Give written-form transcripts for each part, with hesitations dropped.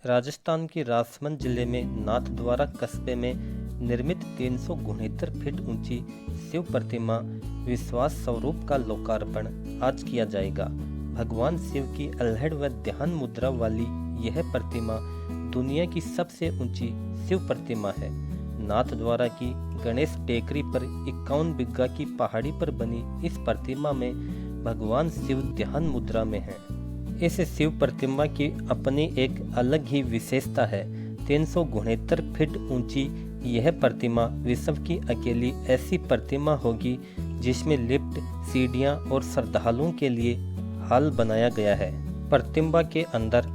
राजस्थान के राजसमंद जिले में नाथद्वारा कस्बे में निर्मित 369 फीट ऊंची शिव प्रतिमा विश्वास स्वरूप का लोकार्पण आज किया जाएगा। भगवान शिव की अल्हड़ व ध्यान मुद्रा वाली यह प्रतिमा दुनिया की सबसे ऊंची शिव प्रतिमा है। नाथद्वारा की गणेश टेकरी पर 51 बिघा की पहाड़ी पर बनी इस प्रतिमा में भगवान शिव ध्यान मुद्रा में हैं। इस शिव प्रतिमा की अपनी एक अलग ही विशेषता है। 369 फीट ऊंची यह प्रतिमा विश्व की अकेली ऐसी प्रतिमा होगी जिसमें लिफ्ट, सीढ़ियां और श्रद्धालुओं के लिए हॉल बनाया गया है। प्रतिमा के अंदर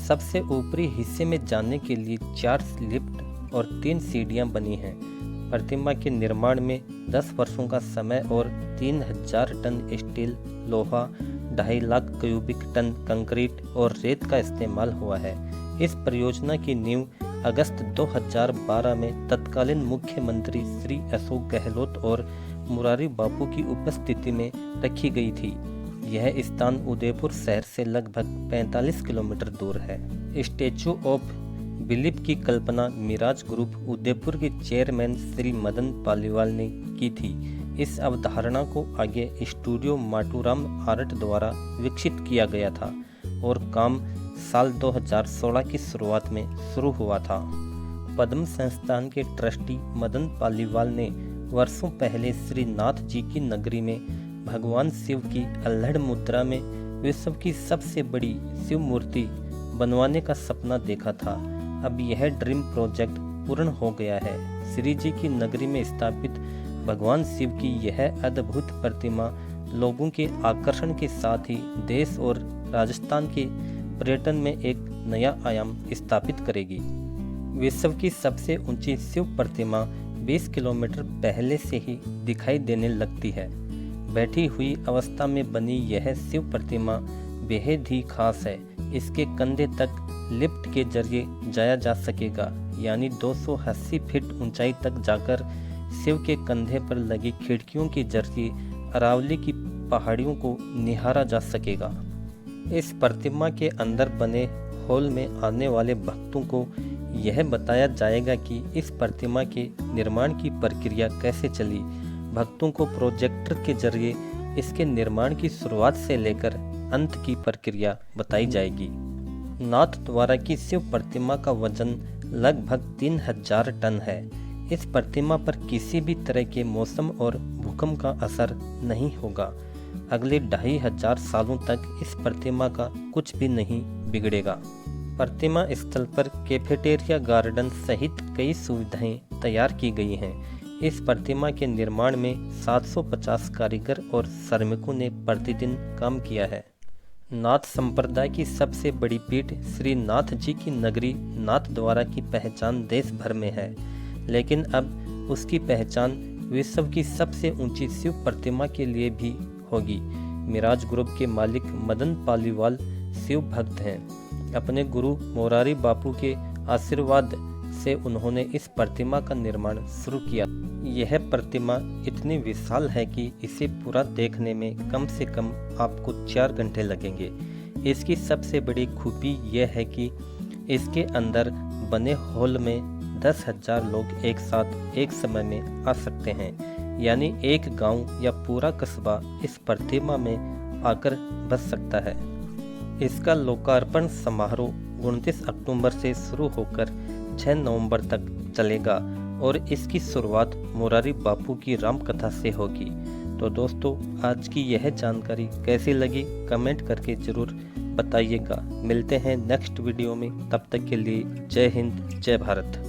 सबसे ऊपरी हिस्से में जाने के लिए 4 लिफ्ट और 3 सीढ़ियां बनी हैं। प्रतिमा के निर्माण में 10 वर्षों का समय और 3000 टन स्टील, लोहा, 2.5 लाख क्यूबिक टन कंक्रीट और रेत का इस्तेमाल हुआ है। इस परियोजना की नींव अगस्त 2012 में तत्कालीन मुख्यमंत्री श्री अशोक गहलोत और मुरारी बापू की उपस्थिति में रखी गई थी। यह स्थान उदयपुर शहर से लगभग 45 किलोमीटर दूर है। स्टैचू ऑफ बिलीफ की कल्पना मिराज ग्रुप उदयपुर के चेयरमैन श्री मदन पालीवाल ने की थी। इस अवधारणा को आगे स्टूडियो माटूराम आर्ट द्वारा विकसित किया गया था और काम साल 2016 की शुरुआत में शुरू हुआ था। पद्म संस्थान के ट्रस्टी मदन पालीवाल ने वर्षों पहले श्री नाथ जी की नगरी में भगवान शिव की अल्हड़ मुद्रा में विश्व की सबसे बड़ी शिव मूर्ति बनवाने का सपना देखा था। अब यह ड्रीम प्रोजेक्ट पूर्ण हो गया है। श्री जी की नगरी में स्थापित भगवान शिव की यह अद्भुत प्रतिमा लोगों के आकर्षण के साथ ही देश और राजस्थान के पर्यटन में एक नया आयाम स्थापित करेगी। विश्व की सबसे ऊंची शिव प्रतिमा 20 किलोमीटर पहले से ही दिखाई देने लगती है। बैठी हुई अवस्था में बनी यह शिव प्रतिमा बेहद ही खास है। इसके कंधे तक लिफ्ट के जरिए जाया जा सकेगा, यानी 280 फीट ऊंचाई तक जाकर शिव के कंधे पर लगी खिड़कियों के जरिए अरावली की पहाड़ियों को निहारा जा सकेगा। इस प्रतिमा के अंदर बने हॉल में आने वाले भक्तों को यह बताया जाएगा कि इस प्रतिमा के निर्माण की प्रक्रिया कैसे चली। भक्तों को प्रोजेक्टर के जरिए इसके निर्माण की शुरुआत से लेकर अंत की प्रक्रिया बताई जाएगी। नाथद्वारा की शिव प्रतिमा का वजन लगभग 3000 टन है। इस प्रतिमा पर किसी भी तरह के मौसम और भूकंप का असर नहीं होगा। अगले 2500 सालों तक इस प्रतिमा का कुछ भी नहीं बिगड़ेगा। प्रतिमा स्थल पर कैफेटेरिया, गार्डन सहित कई सुविधाएं तैयार की गई हैं। इस प्रतिमा के निर्माण में 750 कारीगर और श्रमिकों ने प्रतिदिन काम किया है। नाथ संप्रदाय की सबसे बड़ी पीठ श्री नाथ जी की नगरी नाथद्वारा की पहचान देश भर में है, लेकिन अब उसकी पहचान विश्व की सबसे ऊंची शिव प्रतिमा के लिए भी होगी। मिराज ग्रुप के मालिक मदन पालीवाल शिव भक्त हैं। अपने गुरु मोरारी बापू के आशीर्वाद से उन्होंने इस प्रतिमा का निर्माण शुरू किया। यह प्रतिमा इतनी विशाल है कि इसे पूरा देखने में कम से कम आपको 4 घंटे लगेंगे। इसकी सबसे बड़ी खूबी यह है कि इसके अंदर बने हॉल में 10,000 लोग एक साथ एक समय में आ सकते हैं, यानी एक गांव या पूरा कस्बा इस प्रतिमा में आकर बस सकता है। इसका लोकार्पण समारोह 29 अक्टूबर से शुरू होकर 6 नवंबर तक चलेगा और इसकी शुरुआत मुरारी बापू की राम कथा से होगी। तो दोस्तों, आज की यह जानकारी कैसी लगी कमेंट करके ज़रूर बताइएगा। मिलते हैं नेक्स्ट वीडियो में, तब तक के लिए जय हिंद, जय भारत।